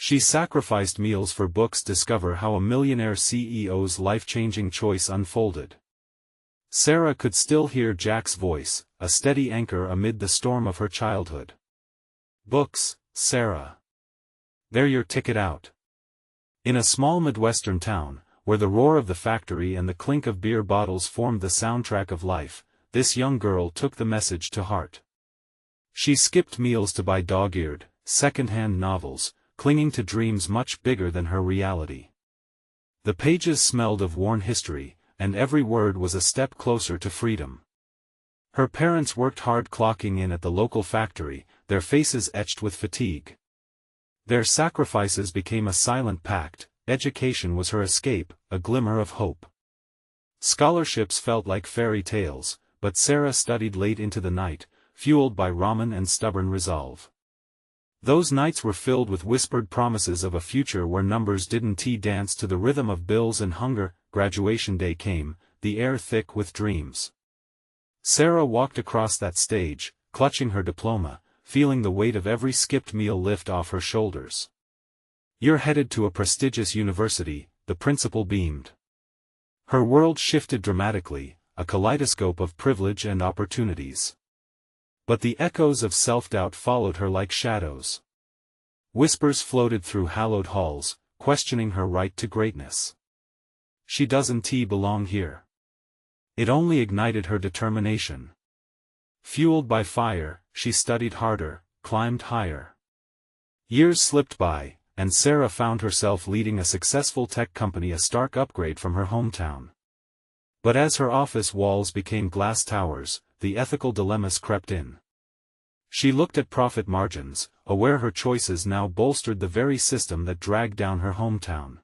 She sacrificed meals for books. Discover how a millionaire CEO's life-changing choice unfolded. Sarah could still hear Jack's voice, a steady anchor amid the storm of her childhood. Books, Sarah. They're your ticket out. In a small Midwestern town, where the roar of the factory and the clink of beer bottles formed the soundtrack of life, this young girl took the message to heart. She skipped meals to buy dog-eared, second-hand novels, clinging to dreams much bigger than her reality. The pages smelled of worn history, and every word was a step closer to freedom. Her parents worked hard clocking in at the local factory, their faces etched with fatigue. Their sacrifices became a silent pact. Education was her escape, a glimmer of hope. Scholarships felt like fairy tales, but Sarah studied late into the night, fueled by ramen and stubborn resolve. Those nights were filled with whispered promises of a future where numbers didn't dance to the rhythm of bills and hunger. Graduation day came, the air thick with dreams. Sarah walked across that stage, clutching her diploma, feeling the weight of every skipped meal lift off her shoulders. "You're headed to a prestigious university," the principal beamed. Her world shifted dramatically, a kaleidoscope of privilege and opportunities. But the echoes of self-doubt followed her like shadows. Whispers floated through hallowed halls, questioning her right to greatness. She doesn't belong here. It only ignited her determination. Fueled by fire, she studied harder, climbed higher. Years slipped by, and Sarah found herself leading a successful tech company, a stark upgrade from her hometown. But as her office walls became glass towers, the ethical dilemmas crept in. She looked at profit margins, aware her choices now bolstered the very system that dragged down her hometown.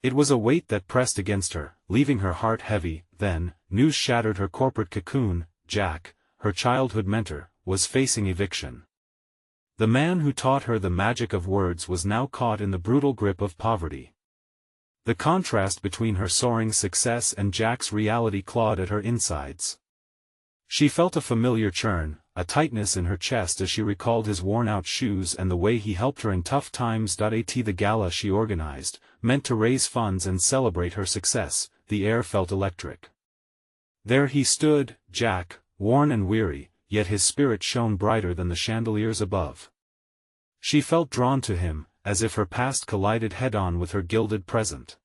It was a weight that pressed against her, leaving her heart heavy. Then, news shattered her corporate cocoon. Jack, her childhood mentor, was facing eviction. The man who taught her the magic of words was now caught in the brutal grip of poverty. The contrast between her soaring success and Jack's reality clawed at her insides. She felt a familiar churn, a tightness in her chest as she recalled his worn-out shoes and the way he helped her in tough times. At the gala she organized, meant to raise funds and celebrate her success, the air felt electric. There he stood, Jack, worn and weary, yet his spirit shone brighter than the chandeliers above. She felt drawn to him, as if her past collided head-on with her gilded present.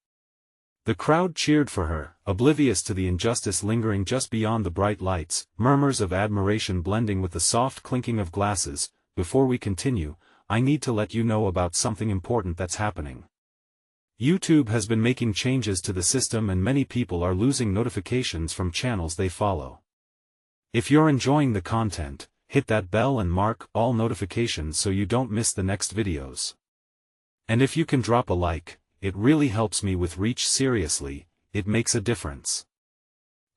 The crowd cheered for her, oblivious to the injustice lingering just beyond the bright lights, murmurs of admiration blending with the soft clinking of glasses. "Before we continue, I need to let you know about something important that's happening. YouTube has been making changes to the system and many people are losing notifications from channels they follow. If you're enjoying the content, hit that bell and mark all notifications so you don't miss the next videos. And if you can drop a like, it really helps me with reach. Seriously, it makes a difference.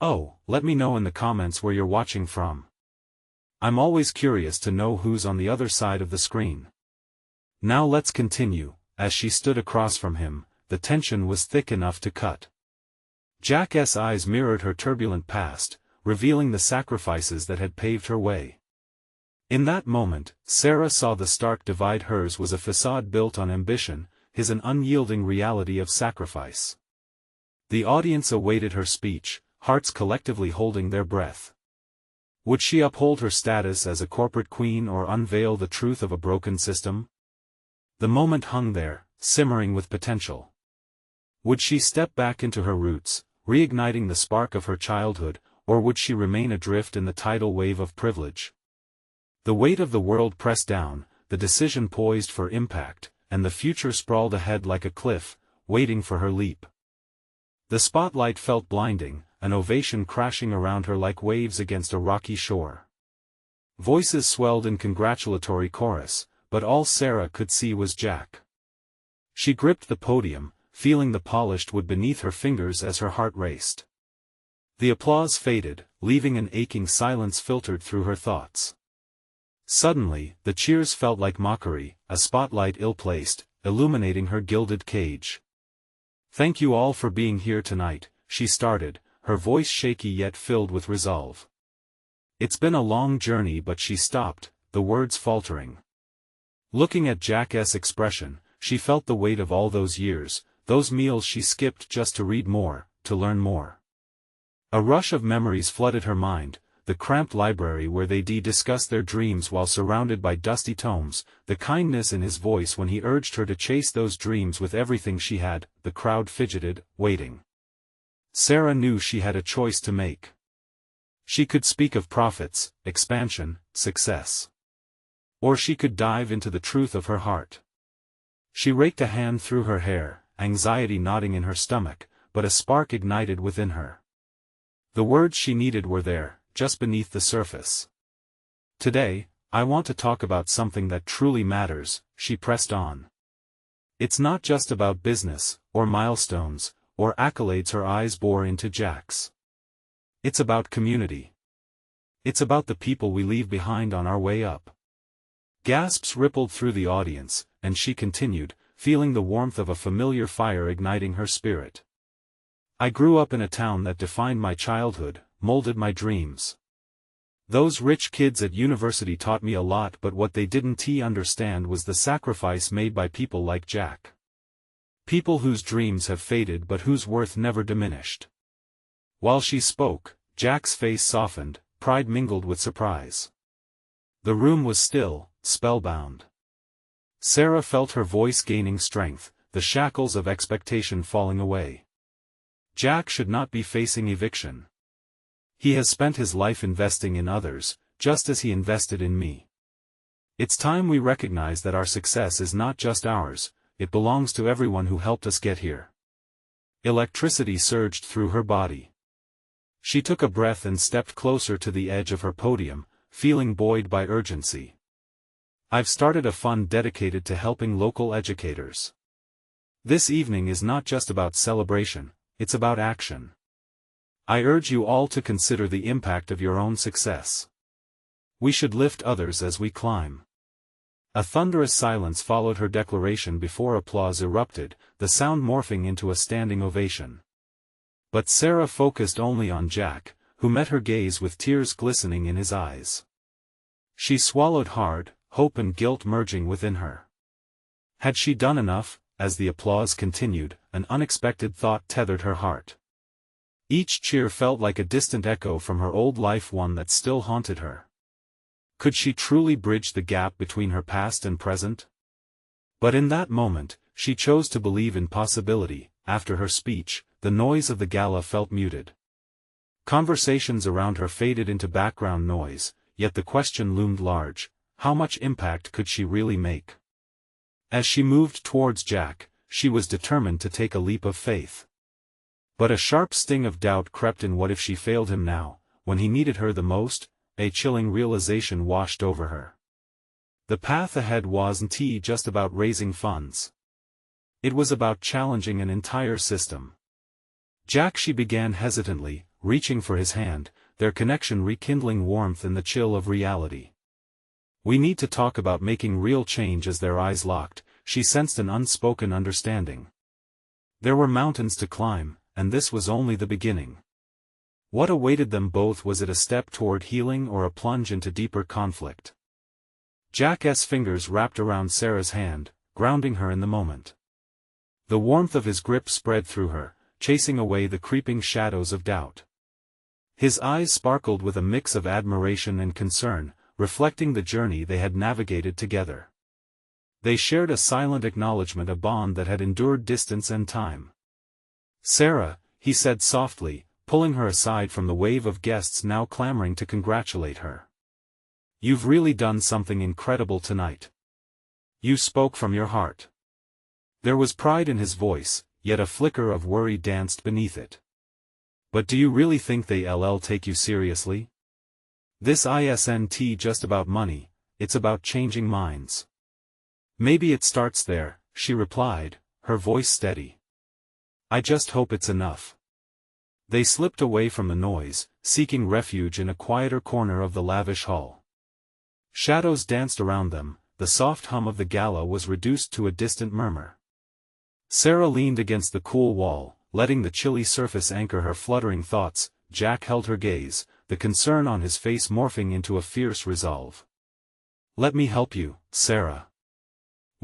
Oh, let me know in the comments where you're watching from. I'm always curious to know who's on the other side of the screen." Now let's continue. As she stood across from him, the tension was thick enough to cut. Jack's eyes mirrored her turbulent past, revealing the sacrifices that had paved her way. In that moment, Sarah saw the stark divide. Hers was a facade built on ambition, his an unyielding reality of sacrifice. The audience awaited her speech, hearts collectively holding their breath. Would she uphold her status as a corporate queen or unveil the truth of a broken system? The moment hung there, simmering with potential. Would she step back into her roots, reigniting the spark of her childhood, or would she remain adrift in the tidal wave of privilege? The weight of the world pressed down, the decision poised for impact, and the future sprawled ahead like a cliff, waiting for her leap. The spotlight felt blinding, an ovation crashing around her like waves against a rocky shore. Voices swelled in congratulatory chorus, but all Sarah could see was Jack. She gripped the podium, feeling the polished wood beneath her fingers as her heart raced. The applause faded, leaving an aching silence filtered through her thoughts. Suddenly, the cheers felt like mockery, a spotlight ill-placed, illuminating her gilded cage. "Thank you all for being here tonight," she started, her voice shaky yet filled with resolve. "It's been a long journey," but she stopped, the words faltering. Looking at Jack's expression, she felt the weight of all those years, those meals she skipped just to read more, to learn more. A rush of memories flooded her mind, the cramped library where they discussed their dreams while surrounded by dusty tomes, the kindness in his voice when he urged her to chase those dreams with everything she had. The crowd fidgeted, waiting. Sarah knew she had a choice to make. She could speak of profits, expansion, success. Or she could dive into the truth of her heart. She raked a hand through her hair, anxiety knotting in her stomach, but a spark ignited within her. The words she needed were there, just beneath the surface. Today, I want to talk about something that truly matters, she pressed on. It's not just about business, or milestones, or accolades her eyes bore into Jack's. It's about community. It's about the people we leave behind on our way up. Gasps rippled through the audience, and she continued, feeling the warmth of a familiar fire igniting her spirit. I grew up in a town that defined my childhood, molded my dreams. Those rich kids at university taught me a lot, but what they didn't understand was the sacrifice made by people like Jack. People whose dreams have faded but whose worth never diminished. While she spoke, Jack's face softened, pride mingled with surprise. The room was still, spellbound. Sarah felt her voice gaining strength, the shackles of expectation falling away. Jack should not be facing eviction. He has spent his life investing in others, just as he invested in me. It's time we recognize that our success is not just ours, it belongs to everyone who helped us get here. Electricity surged through her body. She took a breath and stepped closer to the edge of her podium, feeling buoyed by urgency. I've started a fund dedicated to helping local educators. This evening is not just about celebration, it's about action. I urge you all to consider the impact of your own success. We should lift others as we climb. A thunderous silence followed her declaration before applause erupted, the sound morphing into a standing ovation. But Sarah focused only on Jack, who met her gaze with tears glistening in his eyes. She swallowed hard, hope and guilt merging within her. Had she done enough? As the applause continued, an unexpected thought tethered her heart. Each cheer felt like a distant echo from her old life, one that still haunted her. Could she truly bridge the gap between her past and present? But in that moment, she chose to believe in possibility. After her speech, the noise of the gala felt muted. Conversations around her faded into background noise, yet the question loomed large: how much impact could she really make? As she moved towards Jack, she was determined to take a leap of faith. But a sharp sting of doubt crept in. What if she failed him now, when he needed her the most? A chilling realization washed over her. The path ahead wasn't just about raising funds. It was about challenging an entire system. Jack, she began hesitantly, reaching for his hand, their connection rekindling warmth in the chill of reality. We need to talk about making real change. As their eyes locked, she sensed an unspoken understanding. There were mountains to climb, and this was only the beginning. What awaited them both? Was it a step toward healing or a plunge into deeper conflict? Jack's fingers wrapped around Sarah's hand, grounding her in the moment. The warmth of his grip spread through her, chasing away the creeping shadows of doubt. His eyes sparkled with a mix of admiration and concern, reflecting the journey they had navigated together. They shared a silent acknowledgement, a bond that had endured distance and time. Sarah, he said softly, pulling her aside from the wave of guests now clamoring to congratulate her. You've really done something incredible tonight. You spoke from your heart. There was pride in his voice, yet a flicker of worry danced beneath it. But do you really think they'll take you seriously? This isn't just about money, it's about changing minds. Maybe it starts there, she replied, her voice steady. I just hope it's enough. They slipped away from the noise, seeking refuge in a quieter corner of the lavish hall. Shadows danced around them, the soft hum of the gala was reduced to a distant murmur. Sarah leaned against the cool wall, letting the chilly surface anchor her fluttering thoughts. Jack held her gaze, the concern on his face morphing into a fierce resolve. Let me help you, Sarah.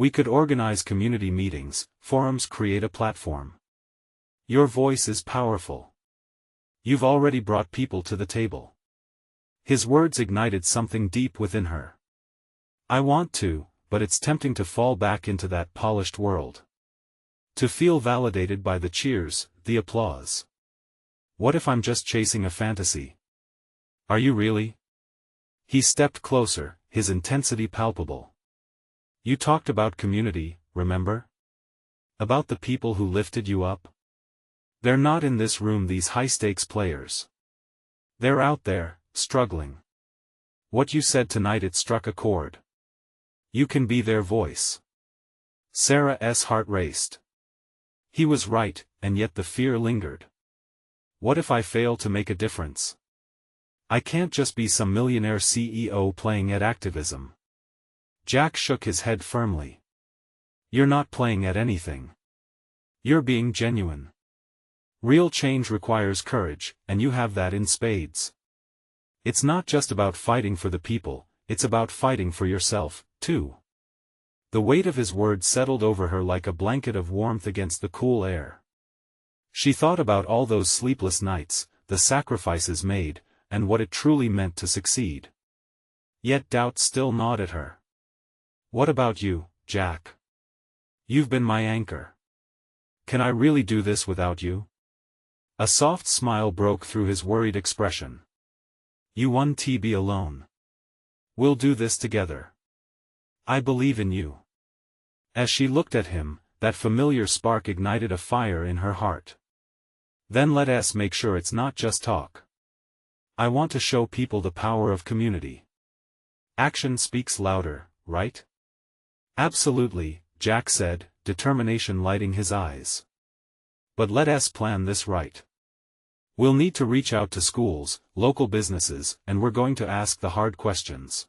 We could organize community meetings, forums, create a platform. Your voice is powerful. You've already brought people to the table. His words ignited something deep within her. I want to, but it's tempting to fall back into that polished world. To feel validated by the cheers, the applause. What if I'm just chasing a fantasy? Are you really? He stepped closer, his intensity palpable. You talked about community, remember? About the people who lifted you up? They're not in this room, these high-stakes players. They're out there, struggling. What you said tonight, it struck a chord. You can be their voice. Sarah's heart raced. He was right, and yet the fear lingered. What if I fail to make a difference? I can't just be some millionaire CEO playing at activism. Jack shook his head firmly. You're not playing at anything. You're being genuine. Real change requires courage, and you have that in spades. It's not just about fighting for the people, it's about fighting for yourself, too. The weight of his words settled over her like a blanket of warmth against the cool air. She thought about all those sleepless nights, the sacrifices made, and what it truly meant to succeed. Yet doubt still gnawed at her. What about you, Jack? You've been my anchor. Can I really do this without you? A soft smile broke through his worried expression. You won't be alone. We'll do this together. I believe in you. As she looked at him, that familiar spark ignited a fire in her heart. Then let's make sure it's not just talk. I want to show people the power of community. Action speaks louder, right? Absolutely, Jack said, determination lighting his eyes. But let's plan this right. We'll need to reach out to schools, local businesses, and we're going to ask the hard questions.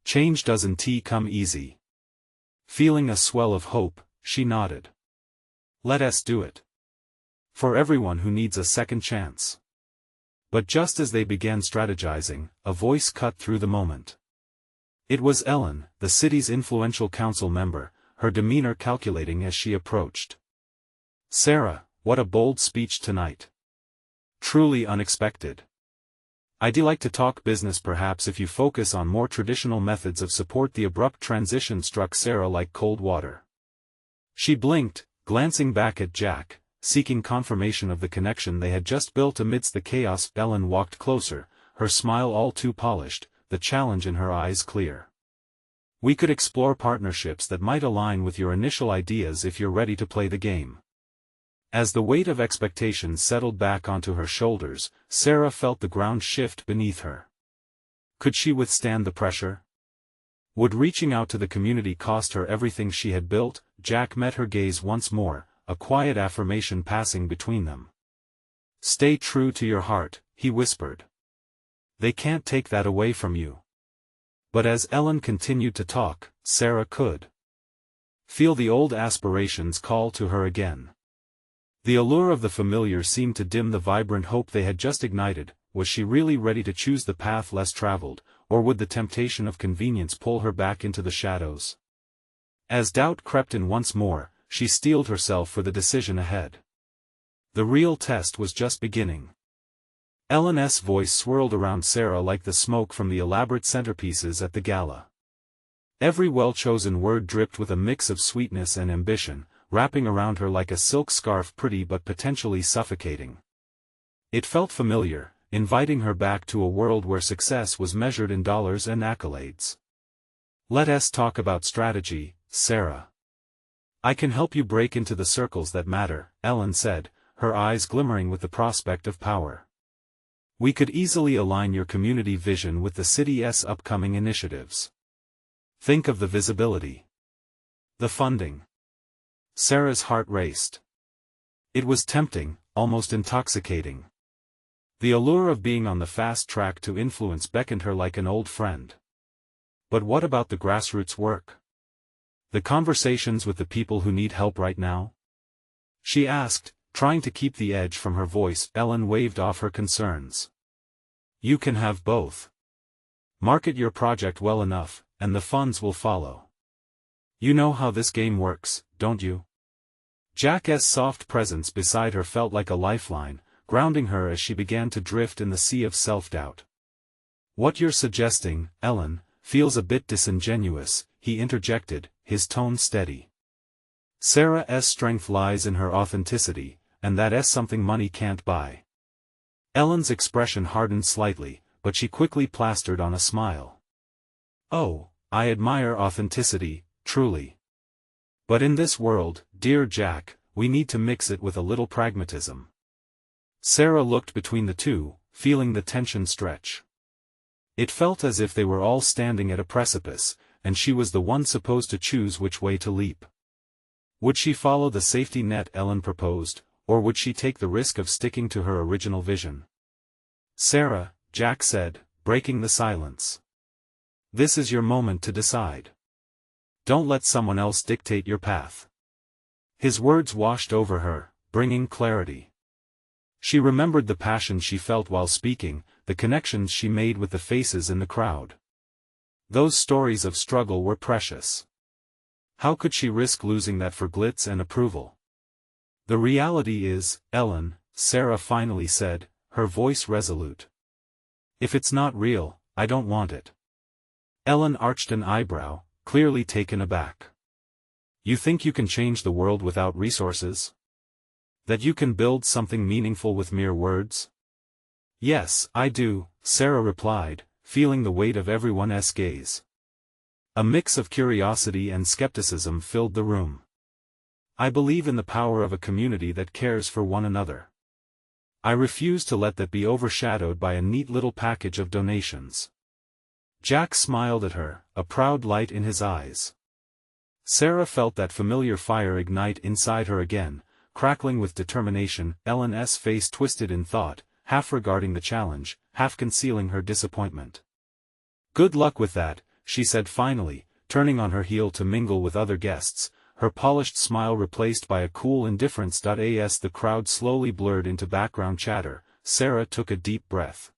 Change doesn't come easy. Feeling a swell of hope, she nodded. Let's do it. For everyone who needs a second chance. But just as they began strategizing, a voice cut through the moment. It was Ellen, the city's influential council member, her demeanor calculating as she approached. Sarah, what a bold speech tonight. Truly unexpected. I'd like to talk business, perhaps if you focus on more traditional methods of support. The abrupt transition struck Sarah like cold water. She blinked, glancing back at Jack, seeking confirmation of the connection they had just built amidst the chaos. Ellen walked closer, her smile all too polished, the challenge in her eyes clear. We could explore partnerships that might align with your initial ideas if you're ready to play the game. As the weight of expectations settled back onto her shoulders, Sarah felt the ground shift beneath her. Could she withstand the pressure? Would reaching out to the community cost her everything she had built? Jack met her gaze once more, a quiet affirmation passing between them. Stay true to your heart, he whispered. They can't take that away from you. But as Ellen continued to talk, Sarah could feel the old aspirations call to her again. The allure of the familiar seemed to dim the vibrant hope they had just ignited. Was she really ready to choose the path less traveled, or would the temptation of convenience pull her back into the shadows? As doubt crept in once more, she steeled herself for the decision ahead. The real test was just beginning. Ellen's voice swirled around Sarah like the smoke from the elaborate centerpieces at the gala. Every well-chosen word dripped with a mix of sweetness and ambition, wrapping around her like a silk scarf, pretty but potentially suffocating. It felt familiar, inviting her back to a world where success was measured in dollars and accolades. Let's talk about strategy, Sarah. I can help you break into the circles that matter, Ellen said, her eyes glimmering with the prospect of power. We could easily align your community vision with the city's upcoming initiatives. Think of the visibility. The funding. Sarah's heart raced. It was tempting, almost intoxicating. The allure of being on the fast track to influence beckoned her like an old friend. But what about the grassroots work? The conversations with the people who need help right now? She asked, trying to keep the edge from her voice. Ellen waved off her concerns. You can have both. Market your project well enough, and the funds will follow. You know how this game works, don't you? Jack's soft presence beside her felt like a lifeline, grounding her as she began to drift in the sea of self-doubt. What you're suggesting, Ellen, feels a bit disingenuous, he interjected, his tone steady. Sarah's strength lies in her authenticity, and that's something money can't buy. Ellen's expression hardened slightly, but she quickly plastered on a smile. Oh, I admire authenticity, truly. But in this world, dear Jack, we need to mix it with a little pragmatism. Sarah looked between the two, feeling the tension stretch. It felt as if they were all standing at a precipice, and she was the one supposed to choose which way to leap. Would she follow the safety net Ellen proposed, or would she take the risk of sticking to her original vision? Sarah, Jack said, breaking the silence. This is your moment to decide. Don't let someone else dictate your path. His words washed over her, bringing clarity. She remembered the passion she felt while speaking, the connections she made with the faces in the crowd. Those stories of struggle were precious. How could she risk losing that for glitz and approval? The reality is, Ellen, Sarah finally said, her voice resolute. If it's not real, I don't want it. Ellen arched an eyebrow, clearly taken aback. You think you can change the world without resources? That you can build something meaningful with mere words? Yes, I do, Sarah replied, feeling the weight of everyone's gaze. A mix of curiosity and skepticism filled the room. I believe in the power of a community that cares for one another. I refuse to let that be overshadowed by a neat little package of donations. Jack smiled at her, a proud light in his eyes. Sarah felt that familiar fire ignite inside her again, crackling with determination. Ellen's face twisted in thought, half regarding the challenge, half concealing her disappointment. Good luck with that, she said finally, turning on her heel to mingle with other guests, her polished smile replaced by a cool indifference. As the crowd slowly blurred into background chatter, Sarah took a deep breath.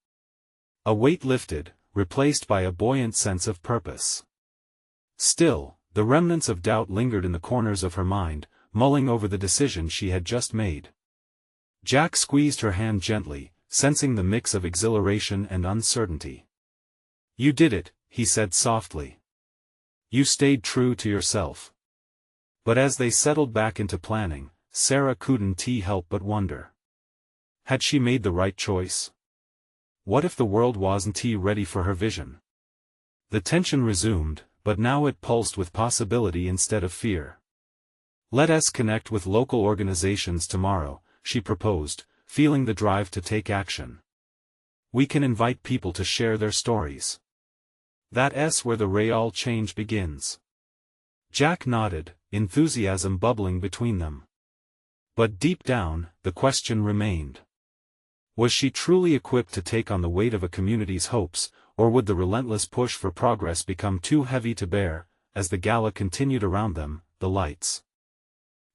A weight lifted, replaced by a buoyant sense of purpose. Still, the remnants of doubt lingered in the corners of her mind, mulling over the decision she had just made. Jack squeezed her hand gently, sensing the mix of exhilaration and uncertainty. You did it, he said softly. You stayed true to yourself. But as they settled back into planning, Sarah couldn't help but wonder. Had she made the right choice? What if the world wasn't ready for her vision? The tension resumed, but now it pulsed with possibility instead of fear. Let us connect with local organizations tomorrow, she proposed, feeling the drive to take action. We can invite people to share their stories. That's where the real change begins. Jack nodded, enthusiasm bubbling between them. But deep down, the question remained. Was she truly equipped to take on the weight of a community's hopes, or would the relentless push for progress become too heavy to bear? As the gala continued around them, the lights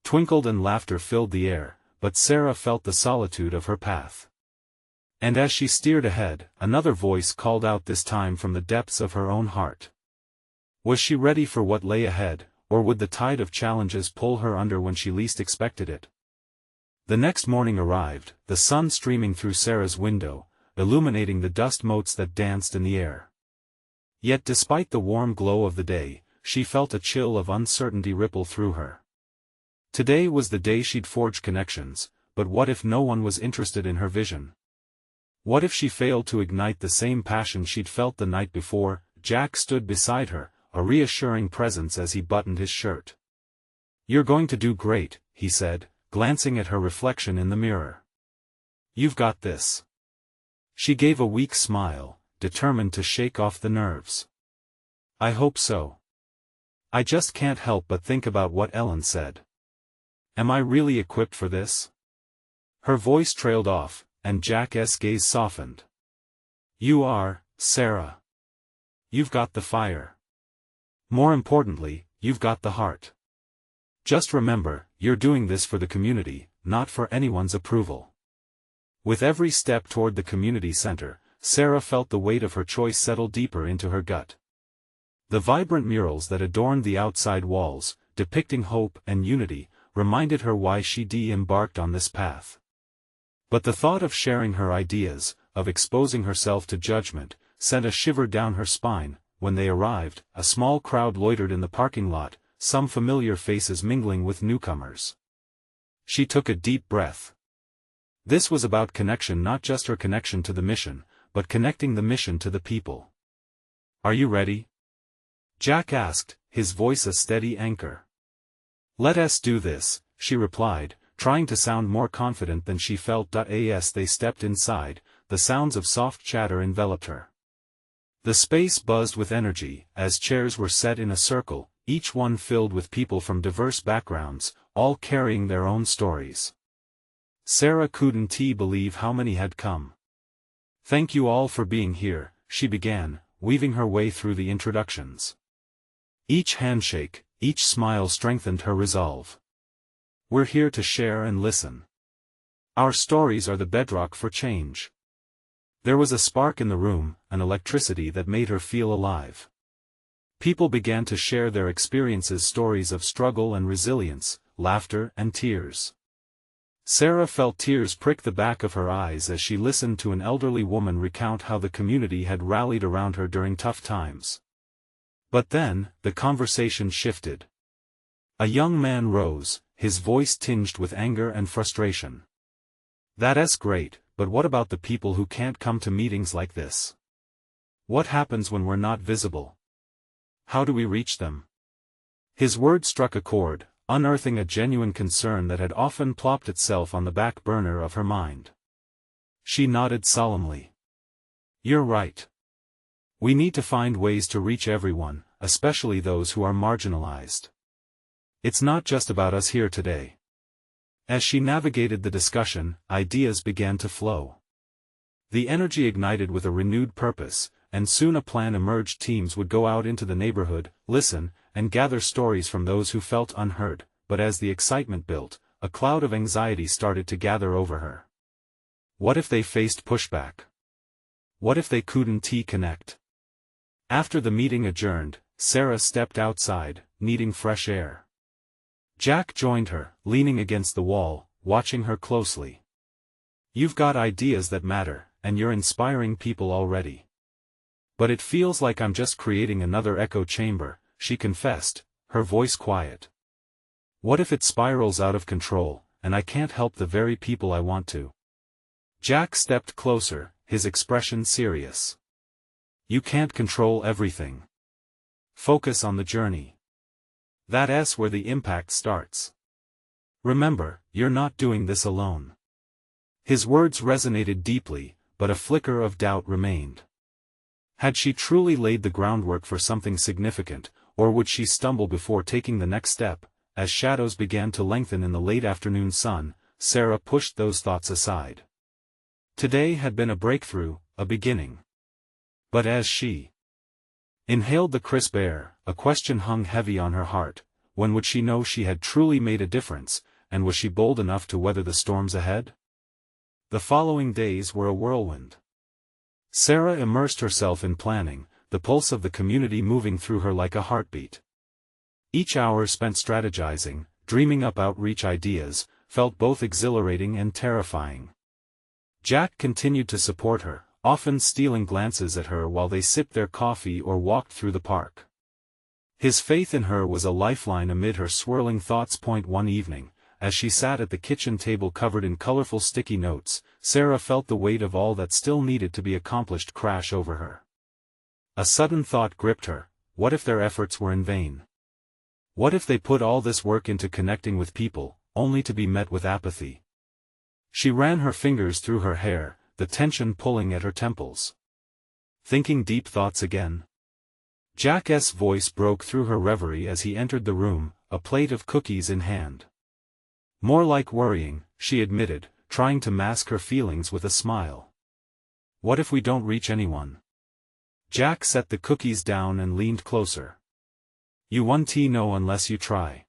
twinkled and laughter filled the air, but Sarah felt the solitude of her path. And as she steered ahead, another voice called out, this time from the depths of her own heart. Was she ready for what lay ahead, or would the tide of challenges pull her under when she least expected it? The next morning arrived, the sun streaming through Sarah's window, illuminating the dust motes that danced in the air. Yet despite the warm glow of the day, she felt a chill of uncertainty ripple through her. Today was the day she'd forge connections, but what if no one was interested in her vision? What if she failed to ignite the same passion she'd felt the night before? Jack stood beside her, a reassuring presence as he buttoned his shirt. You're going to do great, he said, glancing at her reflection in the mirror. You've got this. She gave a weak smile, determined to shake off the nerves. I hope so. I just can't help but think about what Ellen said. Am I really equipped for this? Her voice trailed off, and Jack's gaze softened. You are, Sarah. You've got the fire. More importantly, you've got the heart. Just remember, you're doing this for the community, not for anyone's approval. With every step toward the community center, Sarah felt the weight of her choice settle deeper into her gut. The vibrant murals that adorned the outside walls, depicting hope and unity, reminded her why she'd embarked on this path. But the thought of sharing her ideas, of exposing herself to judgment, sent a shiver down her spine. When they arrived, a small crowd loitered in the parking lot, some familiar faces mingling with newcomers. She took a deep breath. This was about connection, not just her connection to the mission, but connecting the mission to the people. "Are you ready?" Jack asked, his voice a steady anchor. "Let us do this," she replied, trying to sound more confident than she felt. As they stepped inside, the sounds of soft chatter enveloped her. The space buzzed with energy, as chairs were set in a circle, each one filled with people from diverse backgrounds, all carrying their own stories. Sarah couldn't believe how many had come. "Thank you all for being here," she began, weaving her way through the introductions. Each handshake, each smile strengthened her resolve. "We're here to share and listen. Our stories are the bedrock for change." There was a spark in the room, an electricity that made her feel alive. People began to share their experiences, stories of struggle and resilience, laughter and tears. Sarah felt tears prick the back of her eyes as she listened to an elderly woman recount how the community had rallied around her during tough times. But then, the conversation shifted. A young man rose, his voice tinged with anger and frustration. "That's great, but what about the people who can't come to meetings like this? What happens when we're not visible? How do we reach them?" His words struck a chord, unearthing a genuine concern that had often plopped itself on the back burner of her mind. She nodded solemnly. "You're right. We need to find ways to reach everyone, especially those who are marginalized. It's not just about us here today." As she navigated the discussion, ideas began to flow. The energy ignited with a renewed purpose, and soon a plan emerged. Teams would go out into the neighborhood, listen, and gather stories from those who felt unheard. But as the excitement built, a cloud of anxiety started to gather over her. What if they faced pushback? What if they couldn't connect? After the meeting adjourned, Sarah stepped outside, needing fresh air. Jack joined her, leaning against the wall, watching her closely. "You've got ideas that matter, and you're inspiring people already. But it feels like I'm just creating another echo chamber," she confessed, her voice quiet. "What if it spirals out of control, and I can't help the very people I want to?" Jack stepped closer, his expression serious. "You can't control everything. Focus on the journey. That's where the impact starts. Remember, you're not doing this alone." His words resonated deeply, but a flicker of doubt remained. Had she truly laid the groundwork for something significant, or would she stumble before taking the next step? As shadows began to lengthen in the late afternoon sun, Sarah pushed those thoughts aside. Today had been a breakthrough, a beginning. But as she inhaled the crisp air, a question hung heavy on her heart: when would she know she had truly made a difference, and was she bold enough to weather the storms ahead? The following days were a whirlwind. Sarah immersed herself in planning, the pulse of the community moving through her like a heartbeat. Each hour spent strategizing, dreaming up outreach ideas, felt both exhilarating and terrifying. Jack continued to support her, often stealing glances at her while they sipped their coffee or walked through the park. His faith in her was a lifeline amid her swirling thoughts. One evening, as she sat at the kitchen table covered in colorful sticky notes, Sarah felt the weight of all that still needed to be accomplished crash over her. A sudden thought gripped her: what if their efforts were in vain? What if they put all this work into connecting with people, only to be met with apathy? She ran her fingers through her hair, the tension pulling at her temples. Thinking deep thoughts again? Jack's voice broke through her reverie as he entered the room, a plate of cookies in hand. "More like worrying," she admitted, trying to mask her feelings with a smile. "What if we don't reach anyone?" Jack set the cookies down and leaned closer. "You won't know unless you try.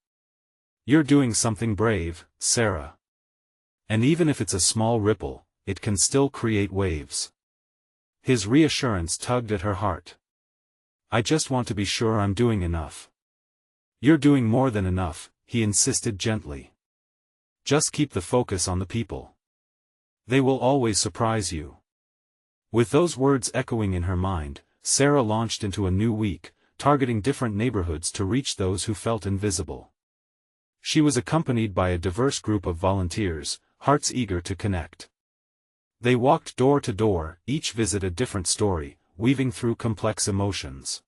You're doing something brave, Sarah. And even if it's a small ripple, it can still create waves." His reassurance tugged at her heart. I just want to be sure I'm doing enough. You're doing more than enough, he insisted gently. Just keep the focus on the people. They will always surprise you. With those words echoing in her mind, Sarah launched into a new week, targeting different neighborhoods to reach those who felt invisible. She was accompanied by a diverse group of volunteers, hearts eager to connect. They walked door to door, each visit a different story, weaving through complex emotions.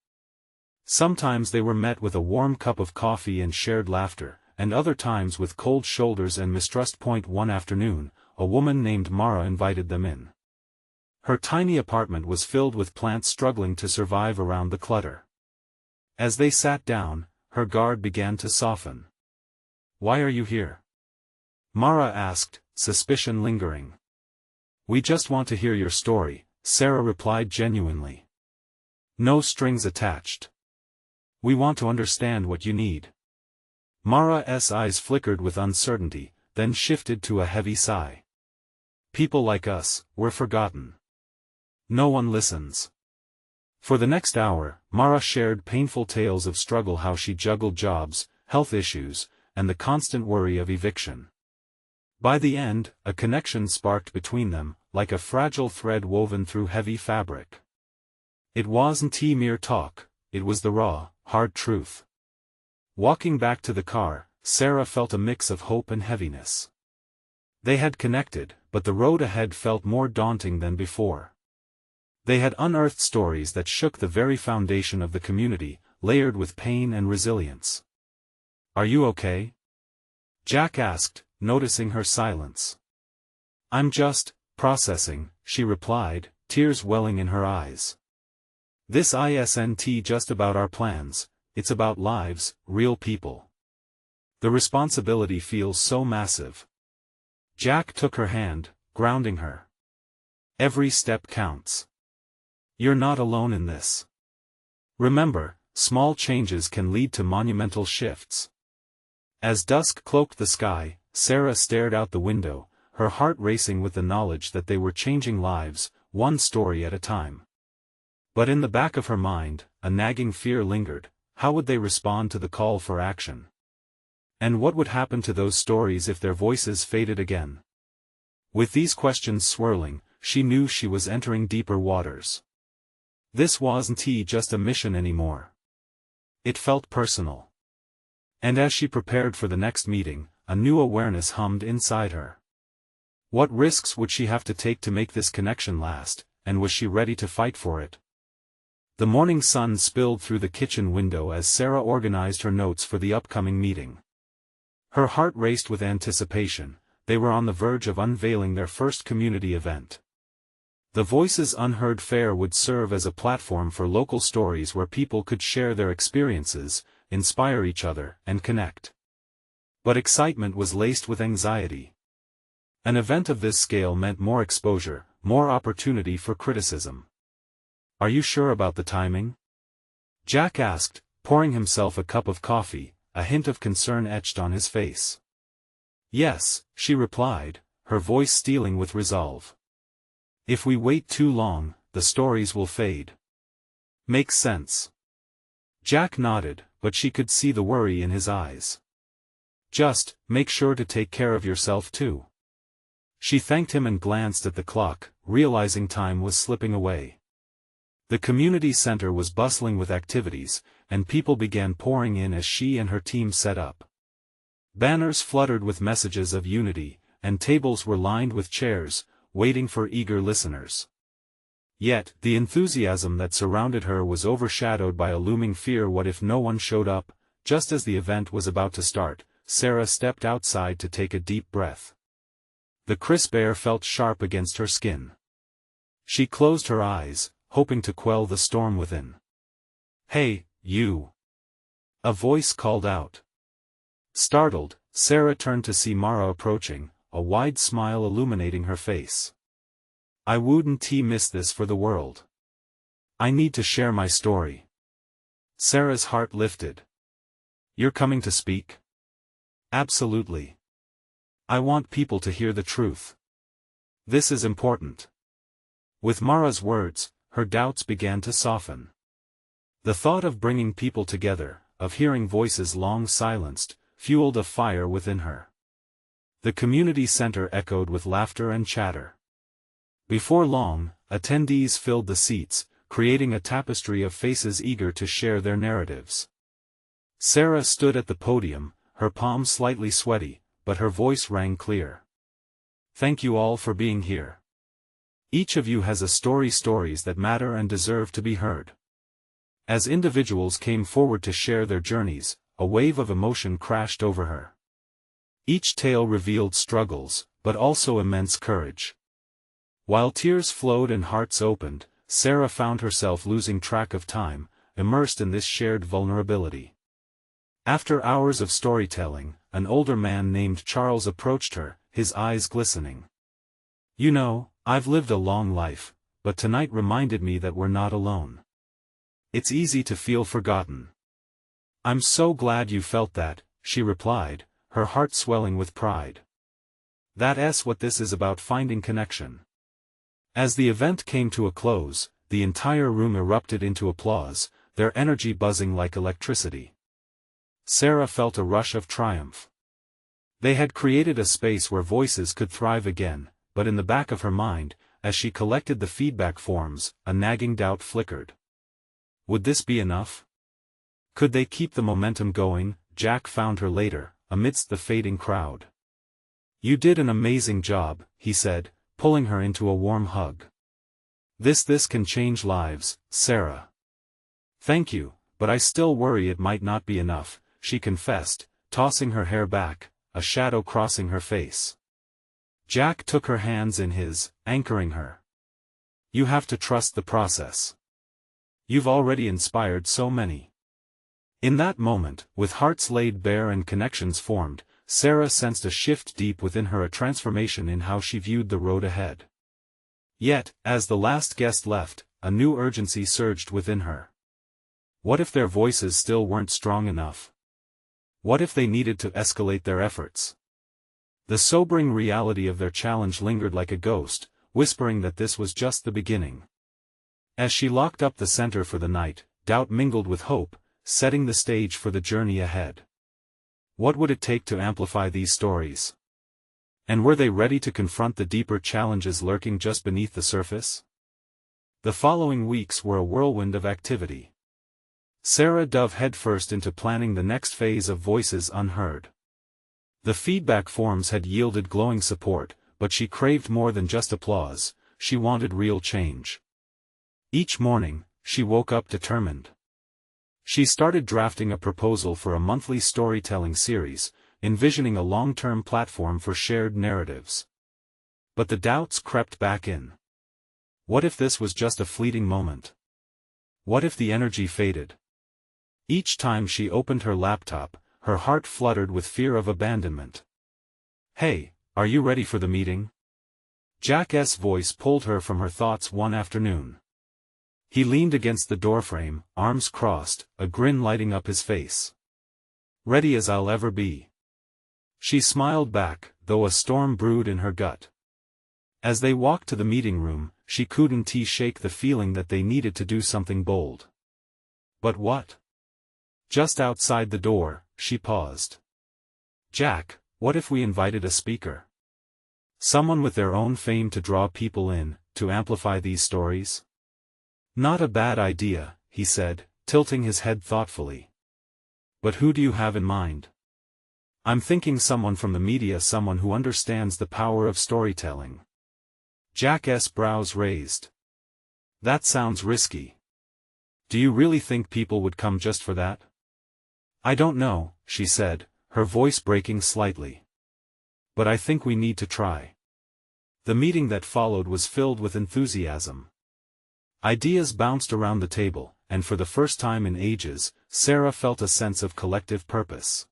Sometimes they were met with a warm cup of coffee and shared laughter, and other times with cold shoulders and mistrust. One afternoon, a woman named Mara invited them in. Her tiny apartment was filled with plants struggling to survive around the clutter. As they sat down, her guard began to soften. "Why are you here?" Mara asked, suspicion lingering. "We just want to hear your story," Sarah replied genuinely. "No strings attached. We want to understand what you need." Mara's eyes flickered with uncertainty, then shifted to a heavy sigh. "People like us, we're forgotten. No one listens." For the next hour, Mara shared painful tales of struggle, how she juggled jobs, health issues, and the constant worry of eviction. By the end, a connection sparked between them, like a fragile thread woven through heavy fabric. It wasn't mere talk, it was the raw, hard truth. Walking back to the car, Sarah felt a mix of hope and heaviness. They had connected, but the road ahead felt more daunting than before. They had unearthed stories that shook the very foundation of the community, layered with pain and resilience. "Are you okay?" Jack asked, noticing her silence. "I'm just processing," she replied, tears welling in her eyes. "This isn't just about our plans, it's about lives, real people. The responsibility feels so massive." Jack took her hand, grounding her. "Every step counts. You're not alone in this. Remember, small changes can lead to monumental shifts." As dusk cloaked the sky, Sarah stared out the window, her heart racing with the knowledge that they were changing lives, one story at a time. But in the back of her mind, a nagging fear lingered: how would they respond to the call for action? And what would happen to those stories if their voices faded again? With these questions swirling, she knew she was entering deeper waters. This wasn't just a mission anymore. It felt personal. And as she prepared for the next meeting, a new awareness hummed inside her. What risks would she have to take to make this connection last, and was she ready to fight for it? The morning sun spilled through the kitchen window as Sarah organized her notes for the upcoming meeting. Her heart raced with anticipation. They were on the verge of unveiling their first community event. The Voices Unheard Fair would serve as a platform for local stories where people could share their experiences, inspire each other, and connect. But excitement was laced with anxiety. An event of this scale meant more exposure, more opportunity for criticism. "Are you sure about the timing?" Jack asked, pouring himself a cup of coffee, a hint of concern etched on his face. "Yes," she replied, her voice stealing with resolve. "If we wait too long, the stories will fade." "Makes sense." Jack nodded, but she could see the worry in his eyes. "Just make sure to take care of yourself too." She thanked him and glanced at the clock, realizing time was slipping away. The community center was bustling with activities, and people began pouring in as she and her team set up. Banners fluttered with messages of unity, and tables were lined with chairs, waiting for eager listeners. Yet, the enthusiasm that surrounded her was overshadowed by a looming fear. What if no one showed up? Just as the event was about to start, Sarah stepped outside to take a deep breath. The crisp air felt sharp against her skin. She closed her eyes, hoping to quell the storm within. "Hey, you!" a voice called out. Startled, Sarah turned to see Mara approaching, a wide smile illuminating her face. "I wouldn't miss this for the world. I need to share my story." Sarah's heart lifted. "You're coming to speak?" "Absolutely. I want people to hear the truth. This is important." With Mara's words, her doubts began to soften. The thought of bringing people together, of hearing voices long silenced, fueled a fire within her. The community center echoed with laughter and chatter. Before long, attendees filled the seats, creating a tapestry of faces eager to share their narratives. Sarah stood at the podium, her palms slightly sweaty, but her voice rang clear. Thank you all for being here. Each of you has stories that matter and deserve to be heard. As individuals came forward to share their journeys, a wave of emotion crashed over her. Each tale revealed struggles, but also immense courage. While tears flowed and hearts opened, Sarah found herself losing track of time, immersed in this shared vulnerability. After hours of storytelling, an older man named Charles approached her, his eyes glistening. You know, I've lived a long life, but tonight reminded me that we're not alone. It's easy to feel forgotten. I'm so glad you felt that, she replied, her heart swelling with pride. That's what this is about, finding connection. As the event came to a close, the entire room erupted into applause, their energy buzzing like electricity. Sarah felt a rush of triumph. They had created a space where voices could thrive again, but in the back of her mind, as she collected the feedback forms, a nagging doubt flickered. Would this be enough? Could they keep the momentum going? Jack found her later, amidst the fading crowd. You did an amazing job, he said, pulling her into a warm hug. This can change lives, Sarah. Thank you, but I still worry it might not be enough, she confessed, tossing her hair back, a shadow crossing her face. Jack took her hands in his, anchoring her. You have to trust the process. You've already inspired so many. In that moment, with hearts laid bare and connections formed, Sarah sensed a shift deep within her, a transformation in how she viewed the road ahead. Yet, as the last guest left, a new urgency surged within her. What if their voices still weren't strong enough? What if they needed to escalate their efforts? The sobering reality of their challenge lingered like a ghost, whispering that this was just the beginning. As she locked up the center for the night, doubt mingled with hope, setting the stage for the journey ahead. What would it take to amplify these stories? And were they ready to confront the deeper challenges lurking just beneath the surface? The following weeks were a whirlwind of activity. Sarah dove headfirst into planning the next phase of Voices Unheard. The feedback forms had yielded glowing support, but she craved more than just applause, she wanted real change. Each morning, she woke up determined. She started drafting a proposal for a monthly storytelling series, envisioning a long-term platform for shared narratives. But the doubts crept back in. What if this was just a fleeting moment? What if the energy faded? Each time she opened her laptop, her heart fluttered with fear of abandonment. Hey, are you ready for the meeting? Jack's voice pulled her from her thoughts one afternoon. He leaned against the doorframe, arms crossed, a grin lighting up his face. Ready as I'll ever be. She smiled back, though a storm brewed in her gut. As they walked to the meeting room, she couldn't shake the feeling that they needed to do something bold. But what? Just outside the door, she paused. Jack, what if we invited a speaker? Someone with their own fame to draw people in, to amplify these stories? Not a bad idea, he said, tilting his head thoughtfully. But who do you have in mind? I'm thinking someone from the media, someone who understands the power of storytelling. Jack's brows raised. That sounds risky. Do you really think people would come just for that? I don't know, she said, her voice breaking slightly. But I think we need to try. The meeting that followed was filled with enthusiasm. Ideas bounced around the table, and for the first time in ages, Sarah felt a sense of collective purpose.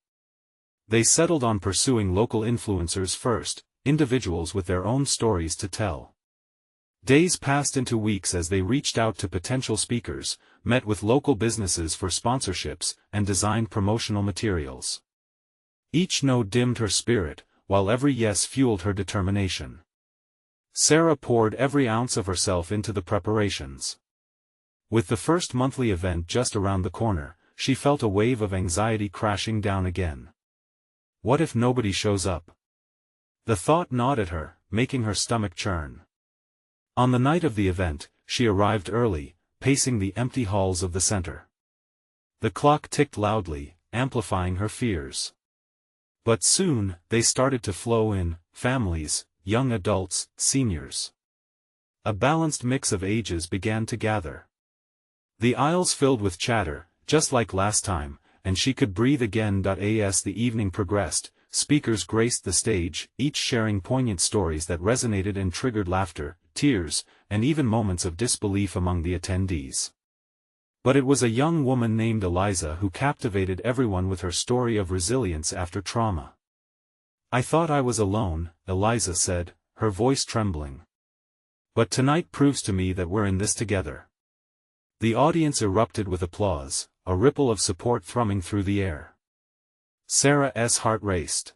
They settled on pursuing local influencers first, individuals with their own stories to tell. Days passed into weeks as they reached out to potential speakers, met with local businesses for sponsorships, and designed promotional materials. Each no dimmed her spirit, while every yes fueled her determination. Sarah poured every ounce of herself into the preparations. With the first monthly event just around the corner, she felt a wave of anxiety crashing down again. What if nobody shows up? The thought gnawed at her, making her stomach churn. On the night of the event, she arrived early, pacing the empty halls of the center. The clock ticked loudly, amplifying her fears. But soon, they started to flow in, families, young adults, seniors. A balanced mix of ages began to gather. The aisles filled with chatter, just like last time, and she could breathe again. As the evening progressed, speakers graced the stage, each sharing poignant stories that resonated and triggered laughter, tears, and even moments of disbelief among the attendees. But it was a young woman named Eliza who captivated everyone with her story of resilience after trauma. "I thought I was alone," Eliza said, her voice trembling. "But tonight proves to me that we're in this together." The audience erupted with applause, a ripple of support thrumming through the air. Sarah's heart raced.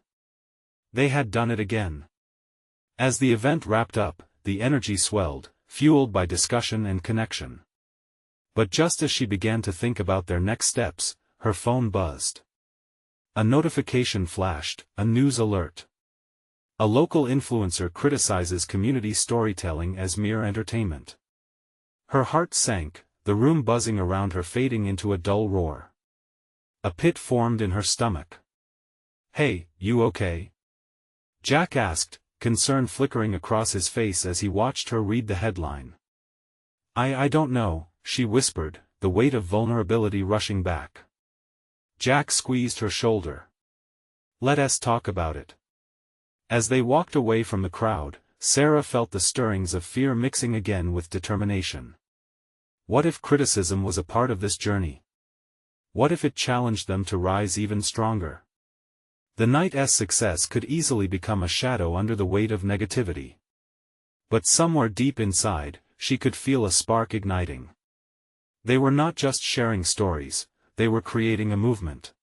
They had done it again. As the event wrapped up, the energy swelled, fueled by discussion and connection. But just as she began to think about their next steps, her phone buzzed. A notification flashed, a news alert. A local influencer criticizes community storytelling as mere entertainment. Her heart sank, the room buzzing around her fading into a dull roar. A pit formed in her stomach. "Hey, you okay?" Jack asked, concern flickering across his face as he watched her read the headline. I don't know," she whispered, the weight of vulnerability rushing back. Jack squeezed her shoulder. "Let us talk about it." As they walked away from the crowd, Sarah felt the stirrings of fear mixing again with determination. What if criticism was a part of this journey? What if it challenged them to rise even stronger? The night's success could easily become a shadow under the weight of negativity. But somewhere deep inside, she could feel a spark igniting. They were not just sharing stories, they were creating a movement.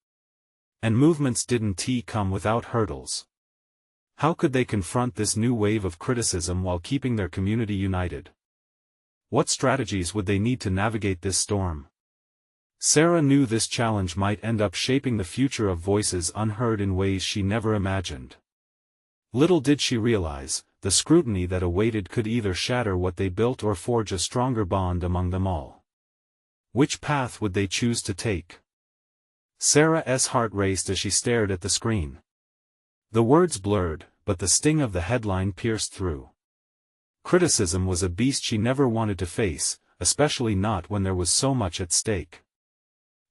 And movements didn't come without hurdles. How could they confront this new wave of criticism while keeping their community united? What strategies would they need to navigate this storm? Sarah knew this challenge might end up shaping the future of voices unheard in ways she never imagined. Little did she realize, the scrutiny that awaited could either shatter what they built or forge a stronger bond among them all. Which path would they choose to take? Sarah's heart raced as she stared at the screen. The words blurred, but the sting of the headline pierced through. Criticism was a beast she never wanted to face, especially not when there was so much at stake.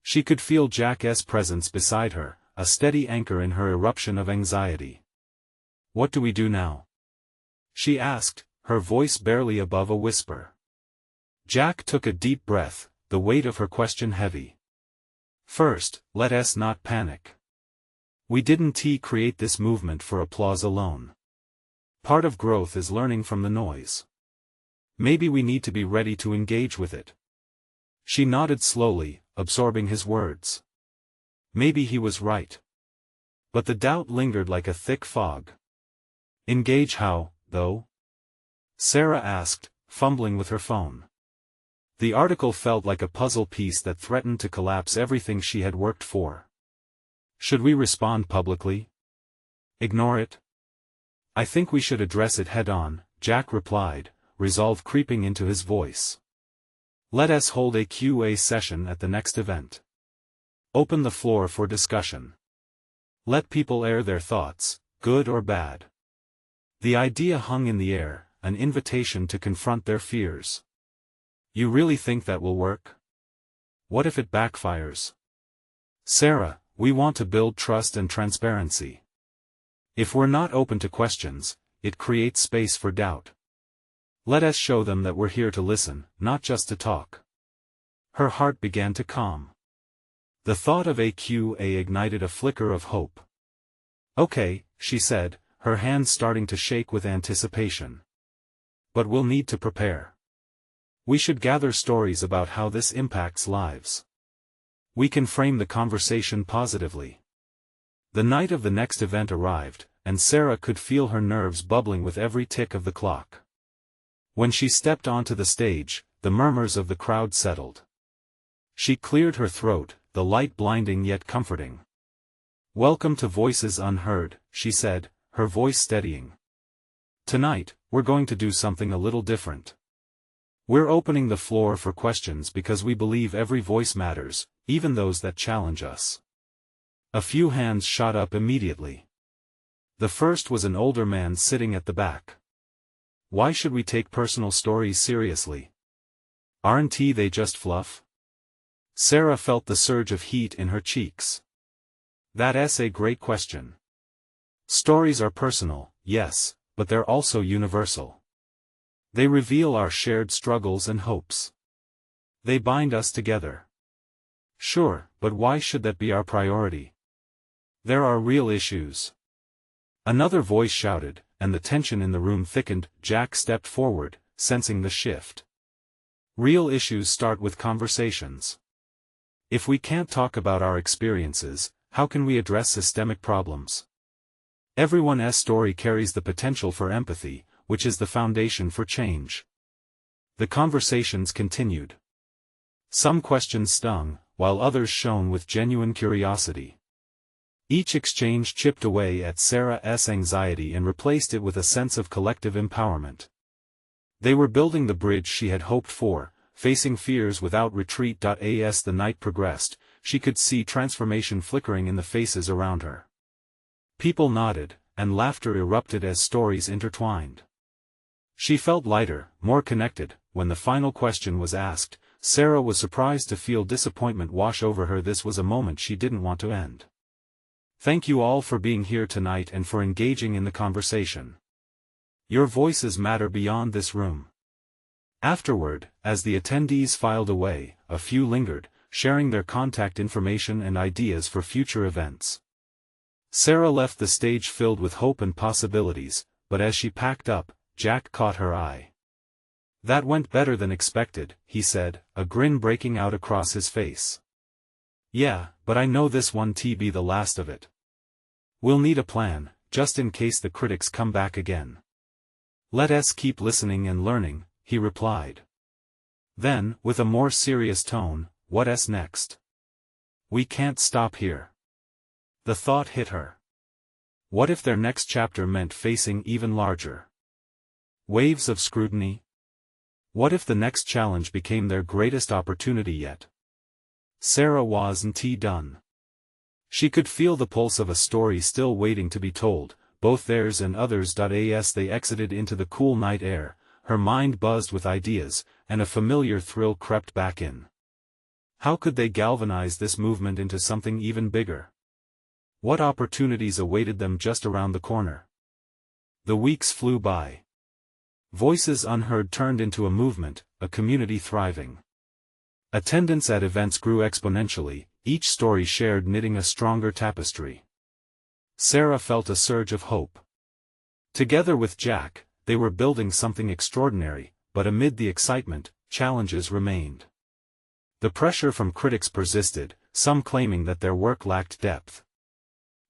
She could feel Jack's presence beside her, a steady anchor in her eruption of anxiety. "What do we do now?" she asked, her voice barely above a whisper. Jack took a deep breath, the weight of her question heavy. "First, let us not panic. We didn't create this movement for applause alone. Part of growth is learning from the noise. Maybe we need to be ready to engage with it." She nodded slowly, absorbing his words. Maybe he was right. But the doubt lingered like a thick fog. "Engage how, though?" Sarah asked, fumbling with her phone. The article felt like a puzzle piece that threatened to collapse everything she had worked for. "Should we respond publicly? Ignore it? I think we should address it head-on," Jack replied, resolve creeping into his voice. "Let us hold a Q&A session at the next event. Open the floor for discussion. Let people air their thoughts, good or bad." The idea hung in the air, an invitation to confront their fears. "You really think that will work? What if it backfires?" "Sarah, we want to build trust and transparency. If we're not open to questions, it creates space for doubt. Let us show them that we're here to listen, not just to talk." Her heart began to calm. The thought of a Q&A ignited a flicker of hope. "Okay," she said, her hands starting to shake with anticipation. "But we'll need to prepare. We should gather stories about how this impacts lives. We can frame the conversation positively." The night of the next event arrived, and Sarah could feel her nerves bubbling with every tick of the clock. When she stepped onto the stage, the murmurs of the crowd settled. She cleared her throat, the light blinding yet comforting. "Welcome to Voices Unheard," she said, her voice steadying. "Tonight, we're going to do something a little different. We're opening the floor for questions because we believe every voice matters, even those that challenge us." A few hands shot up immediately. The first was an older man sitting at the back. "Why should we take personal stories seriously? Aren't they just fluff?" Sarah felt the surge of heat in her cheeks. "That's a great question. Stories are personal, yes, but they're also universal. They reveal our shared struggles and hopes. They bind us together." "Sure, but why should that be our priority? There are real issues." Another voice shouted, and the tension in the room thickened. Jack stepped forward, sensing the shift. "Real issues start with conversations. If we can't talk about our experiences, how can we address systemic problems? Everyone's story carries the potential for empathy, which is the foundation for change." The conversations continued. Some questions stung, while others shone with genuine curiosity. Each exchange chipped away at Sarah's anxiety and replaced it with a sense of collective empowerment. They were building the bridge she had hoped for, facing fears without retreat. As the night progressed, she could see transformation flickering in the faces around her. People nodded, and laughter erupted as stories intertwined. She felt lighter, more connected. When the final question was asked, Sarah was surprised to feel disappointment wash over her. This was a moment she didn't want to end. "Thank you all for being here tonight and for engaging in the conversation. Your voices matter beyond this room." Afterward, as the attendees filed away, a few lingered, sharing their contact information and ideas for future events. Sarah left the stage filled with hope and possibilities, but as she packed up, Jack caught her eye. "That went better than expected," he said, a grin breaking out across his face. "Yeah, but I know this won't be the last of it. We'll need a plan, just in case the critics come back again." "Let's keep listening and learning," he replied. Then, with a more serious tone, "What's next? We can't stop here." The thought hit her. What if their next chapter meant facing even larger waves of scrutiny? What if the next challenge became their greatest opportunity yet? Sarah wasn't done. She could feel the pulse of a story still waiting to be told, both theirs and others. As they exited into the cool night air, her mind buzzed with ideas, and a familiar thrill crept back in. How could they galvanize this movement into something even bigger? What opportunities awaited them just around the corner? The weeks flew by. Voices Unheard turned into a movement, a community thriving. Attendance at events grew exponentially, each story shared knitting a stronger tapestry. Sarah felt a surge of hope. Together with Jack, they were building something extraordinary, but amid the excitement, challenges remained. The pressure from critics persisted, some claiming that their work lacked depth.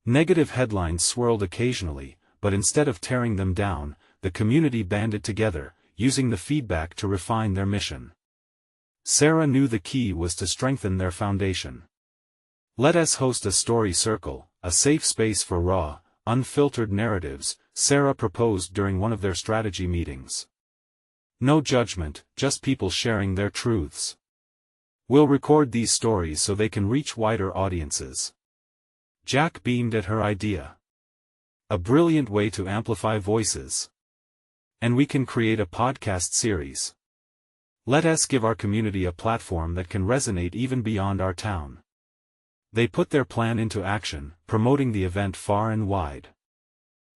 Negative headlines swirled occasionally, but instead of tearing them down, the community banded together, using the feedback to refine their mission. Sarah knew the key was to strengthen their foundation. "Let us host a story circle, a safe space for raw, unfiltered narratives," Sarah proposed during one of their strategy meetings. "No judgment, just people sharing their truths. We'll record these stories so they can reach wider audiences." Jack beamed at her idea. "A brilliant way to amplify voices. And we can create a podcast series. Let us give our community a platform that can resonate even beyond our town." They put their plan into action, promoting the event far and wide.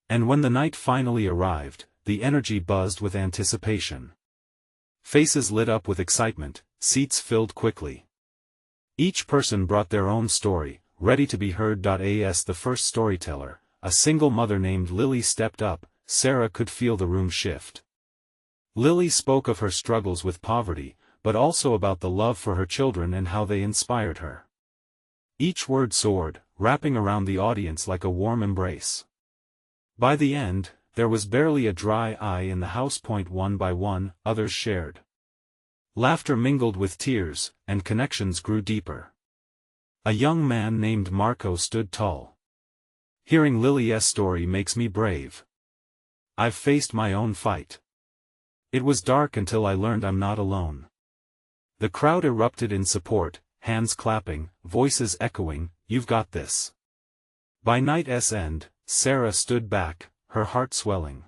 And when the night finally arrived, the energy buzzed with anticipation. Faces lit up with excitement, seats filled quickly. Each person brought their own story, ready to be heard. As the first storyteller, a single mother named Lily, stepped up, Sarah could feel the room shift. Lily spoke of her struggles with poverty, but also about the love for her children and how they inspired her. Each word soared, wrapping around the audience like a warm embrace. By the end, there was barely a dry eye in the house. One by one, others shared. Laughter mingled with tears, and connections grew deeper. A young man named Marco stood tall. Hearing Lily's story makes me brave. I've faced my own fight. It was dark until I learned I'm not alone. The crowd erupted in support, hands clapping, voices echoing, "You've got this." By night's end, Sarah stood back, her heart swelling.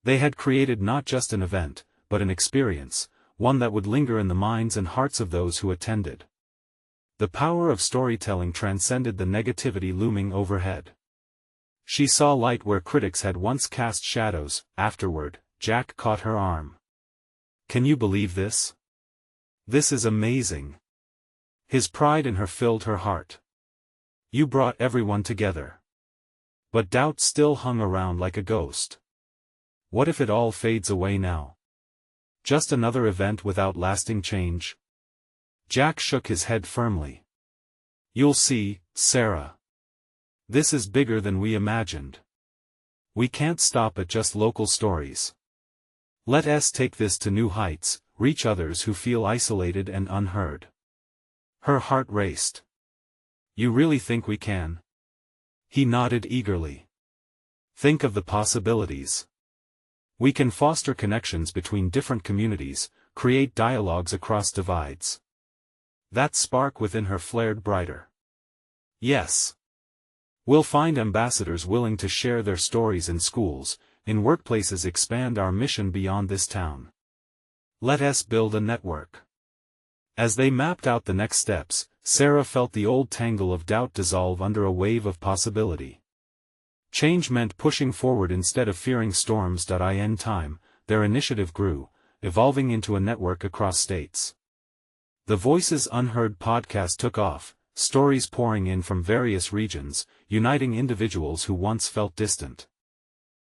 They had created not just an event, but an experience, one that would linger in the minds and hearts of those who attended. The power of storytelling transcended the negativity looming overhead. She saw light where critics had once cast shadows. Afterward, Jack caught her arm. "Can you believe this? This is amazing." His pride in her filled her heart. "You brought everyone together." But doubt still hung around like a ghost. What if it all fades away now? Just another event without lasting change? Jack shook his head firmly. "You'll see, Sarah. This is bigger than we imagined. We can't stop at just local stories. Let's take this to new heights, reach others who feel isolated and unheard." Her heart raced. "You really think we can?" He nodded eagerly. "Think of the possibilities. We can foster connections between different communities, create dialogues across divides." That spark within her flared brighter. "Yes. We'll find ambassadors willing to share their stories in schools, in workplaces, expand our mission beyond this town. Let's build a network." As they mapped out the next steps, Sarah felt the old tangle of doubt dissolve under a wave of possibility. Change meant pushing forward instead of fearing storms. In time, their initiative grew, evolving into a network across states. The Voices Unheard podcast took off, stories pouring in from various regions, uniting individuals who once felt distant.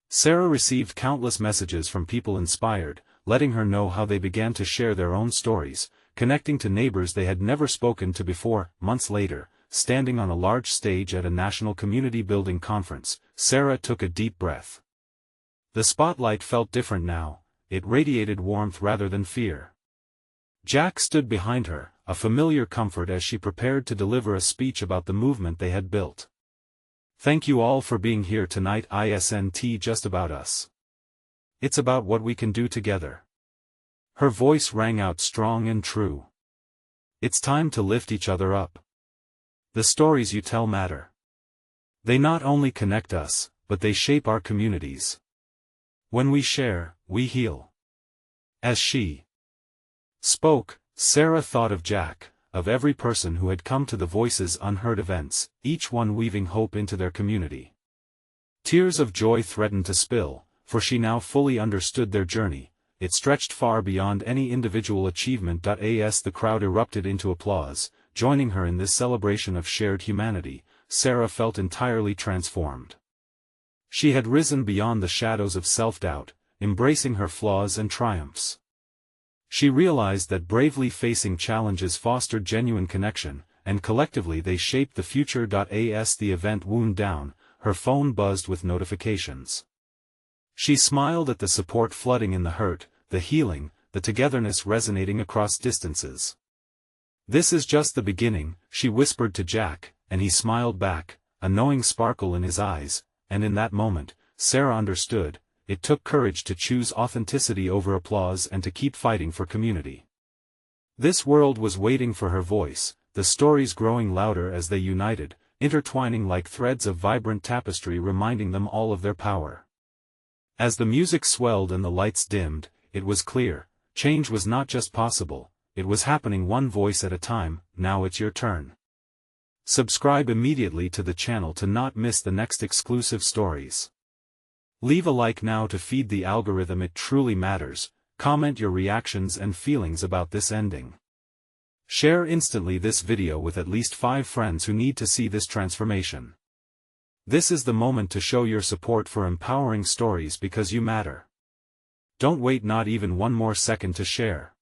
Sarah received countless messages from people inspired, letting her know how they began to share their own stories, connecting to neighbors they had never spoken to before. Months later, standing on a large stage at a national community-building conference, Sarah took a deep breath. The spotlight felt different now, it radiated warmth rather than fear. Jack stood behind her, a familiar comfort as she prepared to deliver a speech about the movement they had built. "Thank you all for being here tonight. Isn't just about us. It's about what we can do together." Her voice rang out strong and true. "It's time to lift each other up. The stories you tell matter. They not only connect us, but they shape our communities. When we share, we heal." As she spoke, Sarah thought of Jack, of every person who had come to the Voices Unheard events, each one weaving hope into their community. Tears of joy threatened to spill, for she now fully understood their journey. It stretched far beyond any individual achievement. As the crowd erupted into applause, joining her in this celebration of shared humanity, Sarah felt entirely transformed. She had risen beyond the shadows of self-doubt, embracing her flaws and triumphs. She realized that bravely facing challenges fostered genuine connection, and collectively they shaped the future. As the event wound down, her phone buzzed with notifications. She smiled at the support flooding in, the hurt, the healing, the togetherness resonating across distances. "This is just the beginning," she whispered to Jack, and he smiled back, a knowing sparkle in his eyes, and in that moment, Sarah understood. It took courage to choose authenticity over applause and to keep fighting for community. This world was waiting for her voice, the stories growing louder as they united, intertwining like threads of vibrant tapestry, reminding them all of their power. As the music swelled and the lights dimmed, it was clear, change was not just possible, it was happening one voice at a time. Now it's your turn. Subscribe immediately to the channel to not miss the next exclusive stories. Leave a like now to feed the algorithm. It truly matters. Comment your reactions and feelings about this ending. Share instantly this video with at least 5 friends who need to see this transformation. This is the moment to show your support for empowering stories because you matter. Don't wait not even one more second to share.